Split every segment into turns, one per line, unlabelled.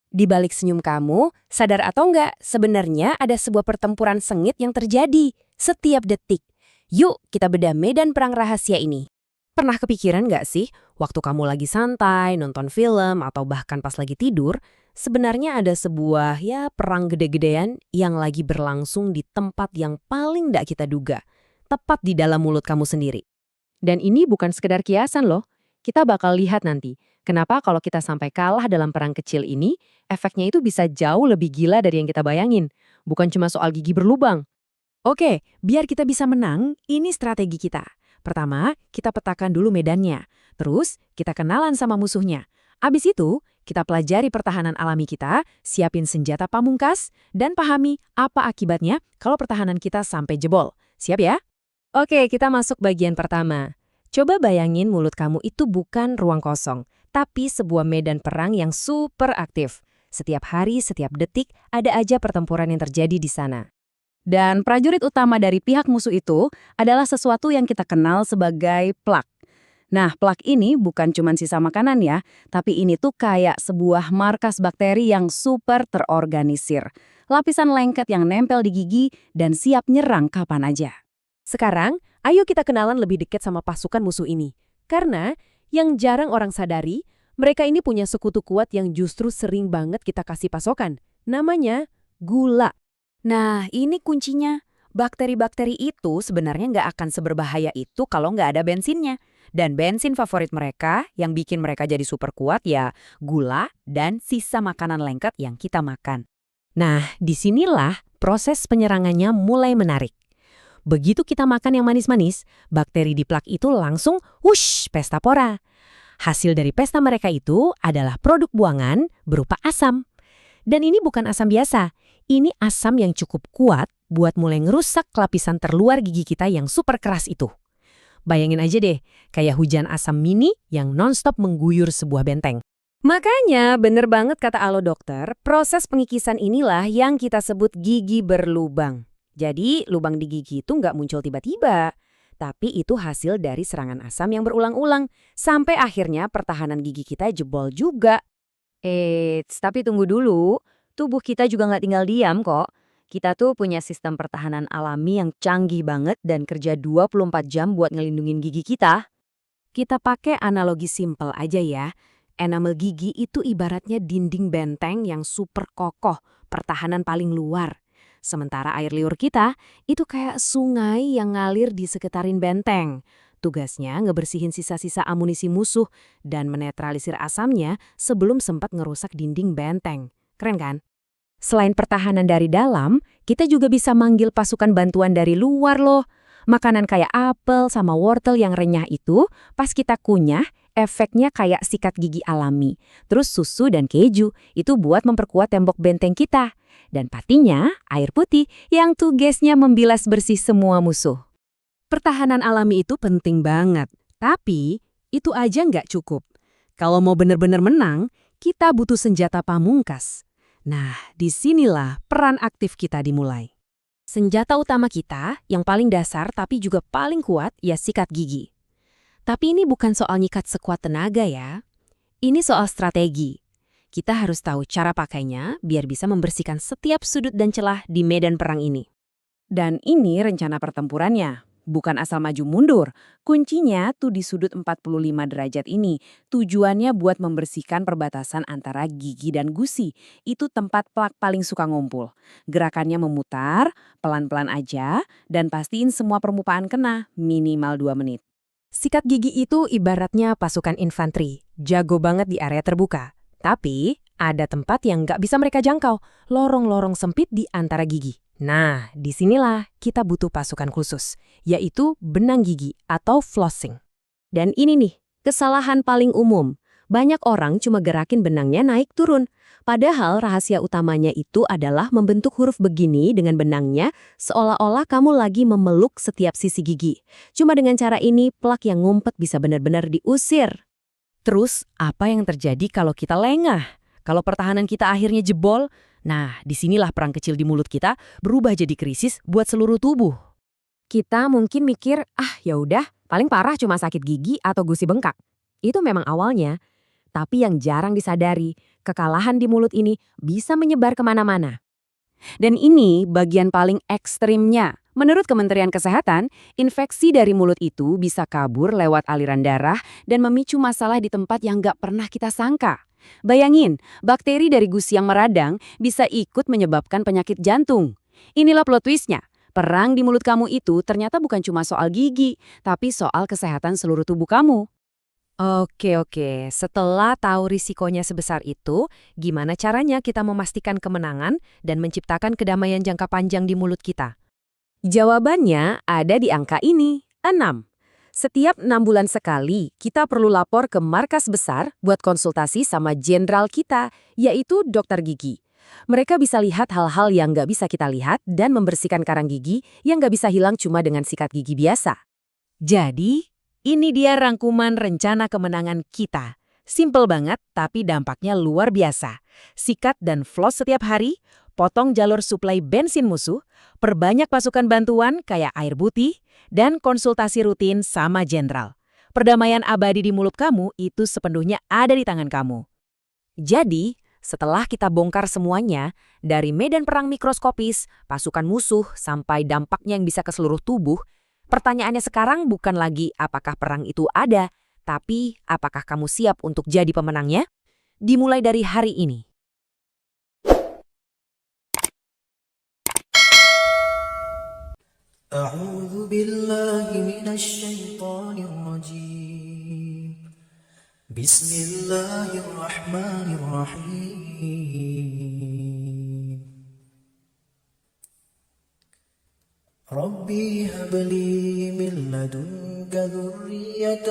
Di balik senyum kamu, sadar atau enggak, sebenarnya ada sebuah pertempuran sengit yang terjadi setiap detik. Yuk, kita bedah medan perang rahasia ini. Pernah kepikiran nggak sih, waktu kamu lagi santai, nonton film, atau bahkan pas lagi tidur, sebenarnya ada sebuah perang gede-gedean yang lagi berlangsung di tempat yang paling nggak kita duga, tepat di dalam mulut kamu sendiri. Dan ini bukan sekedar kiasan loh, kita bakal lihat nanti, kenapa kalau kita sampai kalah dalam perang kecil ini, efeknya itu bisa jauh lebih gila dari yang kita bayangin, bukan cuma soal gigi berlubang. Oke, biar kita bisa menang, ini strategi kita. Pertama, kita petakan dulu medannya. Terus, kita kenalan sama musuhnya. Abis itu, kita pelajari pertahanan alami kita, siapin senjata pamungkas, dan pahami apa akibatnya kalau pertahanan kita sampai jebol. Siap ya? Oke, kita masuk bagian pertama. Coba bayangin mulut kamu itu bukan ruang kosong, tapi sebuah medan perang yang super aktif. Setiap hari, setiap detik, ada aja pertempuran yang terjadi di sana. Dan prajurit utama dari pihak musuh itu adalah sesuatu yang kita kenal sebagai plak. Nah, plak ini bukan cuma sisa makanan ya, tapi ini tuh kayak sebuah markas bakteri yang super terorganisir. Lapisan lengket yang nempel di gigi dan siap nyerang kapan aja. Sekarang, ayo kita kenalan lebih dekat sama pasukan musuh ini. Karena yang jarang orang sadari, mereka ini punya sekutu kuat yang justru sering banget kita kasih pasokan. Namanya gula. Nah, ini kuncinya. Bakteri-bakteri itu sebenarnya nggak akan seberbahaya itu kalau nggak ada bensinnya. Dan bensin favorit mereka yang bikin mereka jadi super kuat ya gula dan sisa makanan lengket yang kita makan. Nah, disinilah proses penyerangannya mulai menarik. Begitu kita makan yang manis-manis, bakteri di plak itu langsung wush, pesta pora. Hasil dari pesta mereka itu adalah produk buangan berupa asam. Dan ini bukan asam biasa, ini asam yang cukup kuat buat mulai ngerusak lapisan terluar gigi kita yang super keras itu. Bayangin aja deh, kayak hujan asam mini yang nonstop mengguyur sebuah benteng. Makanya, bener banget kata alo dokter, proses pengikisan inilah yang kita sebut gigi berlubang. Jadi, lubang di gigi itu nggak muncul tiba-tiba, tapi itu hasil dari serangan asam yang berulang-ulang, sampai akhirnya pertahanan gigi kita jebol juga. Tapi tunggu dulu, tubuh kita juga nggak tinggal diam kok. Kita tuh punya sistem pertahanan alami yang canggih banget dan kerja 24 jam buat ngelindungin gigi kita. Kita pakai analogi simpel aja ya. Enamel gigi itu ibaratnya dinding benteng yang super kokoh, pertahanan paling luar. Sementara air liur kita itu kayak sungai yang ngalir di sekitarin benteng. Tugasnya ngebersihin sisa-sisa amunisi musuh dan menetralisir asamnya sebelum sempat ngerusak dinding benteng. Keren kan? Selain pertahanan dari dalam, kita juga bisa manggil pasukan bantuan dari luar loh. Makanan kayak apel sama wortel yang renyah itu, pas kita kunyah, efeknya kayak sikat gigi alami. Terus susu dan keju, itu buat memperkuat tembok benteng kita. Dan patinya, air putih yang tugasnya membilas bersih semua musuh. Pertahanan alami itu penting banget, tapi itu aja nggak cukup. Kalau mau benar-benar menang, kita butuh senjata pamungkas. Nah, disinilah peran aktif kita dimulai. Senjata utama kita, yang paling dasar tapi juga paling kuat, ya sikat gigi. Tapi ini bukan soal nyikat sekuat tenaga ya. Ini soal strategi. Kita harus tahu cara pakainya biar bisa membersihkan setiap sudut dan celah di medan perang ini. Dan ini rencana pertempurannya. Bukan asal maju mundur, kuncinya tuh di sudut 45 derajat ini. Tujuannya buat membersihkan perbatasan antara gigi dan gusi. Itu tempat plak paling suka ngumpul. Gerakannya memutar, pelan-pelan aja, dan pastiin semua permukaan kena, minimal 2 menit. Sikat gigi itu ibaratnya pasukan infanteri, jago banget di area terbuka. Tapi ada tempat yang nggak bisa mereka jangkau, lorong-lorong sempit di antara gigi. Nah, disinilah kita butuh pasukan khusus, yaitu benang gigi atau flossing. Dan ini nih, kesalahan paling umum. Banyak orang cuma gerakin benangnya naik turun. Padahal rahasia utamanya itu adalah membentuk huruf begini dengan benangnya seolah-olah kamu lagi memeluk setiap sisi gigi. Cuma dengan cara ini, plak yang ngumpet bisa benar-benar diusir. Terus, apa yang terjadi kalau kita lengah? Kalau pertahanan kita akhirnya jebol? Nah, disinilah perang kecil di mulut kita berubah jadi krisis buat seluruh tubuh. Kita mungkin mikir, ya udah, paling parah cuma sakit gigi atau gusi bengkak. Itu memang awalnya. Tapi yang jarang disadari, kekalahan di mulut ini bisa menyebar kemana-mana. Dan ini bagian paling ekstrimnya. Menurut Kementerian Kesehatan, infeksi dari mulut itu bisa kabur lewat aliran darah dan memicu masalah di tempat yang nggak pernah kita sangka. Bayangin, bakteri dari gusi yang meradang bisa ikut menyebabkan penyakit jantung. Inilah plot twist-nya. Perang di mulut kamu itu ternyata bukan cuma soal gigi, tapi soal kesehatan seluruh tubuh kamu. Oke. Setelah tahu risikonya sebesar itu, gimana caranya kita memastikan kemenangan dan menciptakan kedamaian jangka panjang di mulut kita? Jawabannya ada di angka ini, 6. Setiap 6 bulan sekali, kita perlu lapor ke markas besar buat konsultasi sama jenderal kita, yaitu dokter gigi. Mereka bisa lihat hal-hal yang nggak bisa kita lihat dan membersihkan karang gigi yang nggak bisa hilang cuma dengan sikat gigi biasa. Jadi, ini dia rangkuman rencana kemenangan kita. Simple banget, tapi dampaknya luar biasa. Sikat dan floss setiap hari, potong jalur suplai bensin musuh, perbanyak pasukan bantuan kayak air putih, dan konsultasi rutin sama jenderal. Perdamaian abadi di mulut kamu itu sepenuhnya ada di tangan kamu. Jadi, setelah kita bongkar semuanya, dari medan perang mikroskopis, pasukan musuh, sampai dampaknya yang bisa ke seluruh tubuh, pertanyaannya sekarang bukan lagi apakah perang itu ada, tapi apakah kamu siap untuk jadi pemenangnya? Dimulai dari hari ini.
أعوذ بالله من الشيطان الرجيم بسم الله الرحمن الرحيم ربي هب لي من لدنك ذرية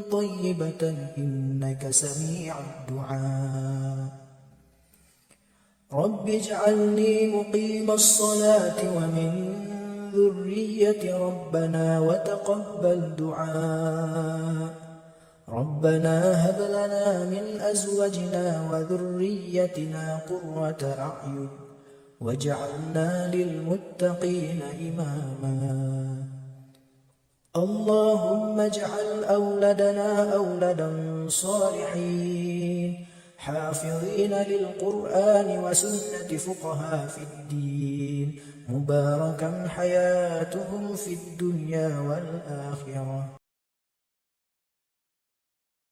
طيبة إنك سميع الدعاء رب اجعلني مقيم الصلاة ومن ذرية ربنا وتقبل دعاء ربنا هب لنا من أزواجنا وذريتنا قرة أعين واجعلنا للمتقين إماما اللهم اجعل أولادنا أولادا صالحين حافظين للقرآن وسنة فقهاء في الدين مباركا حياتهم في الدنيا والآخرة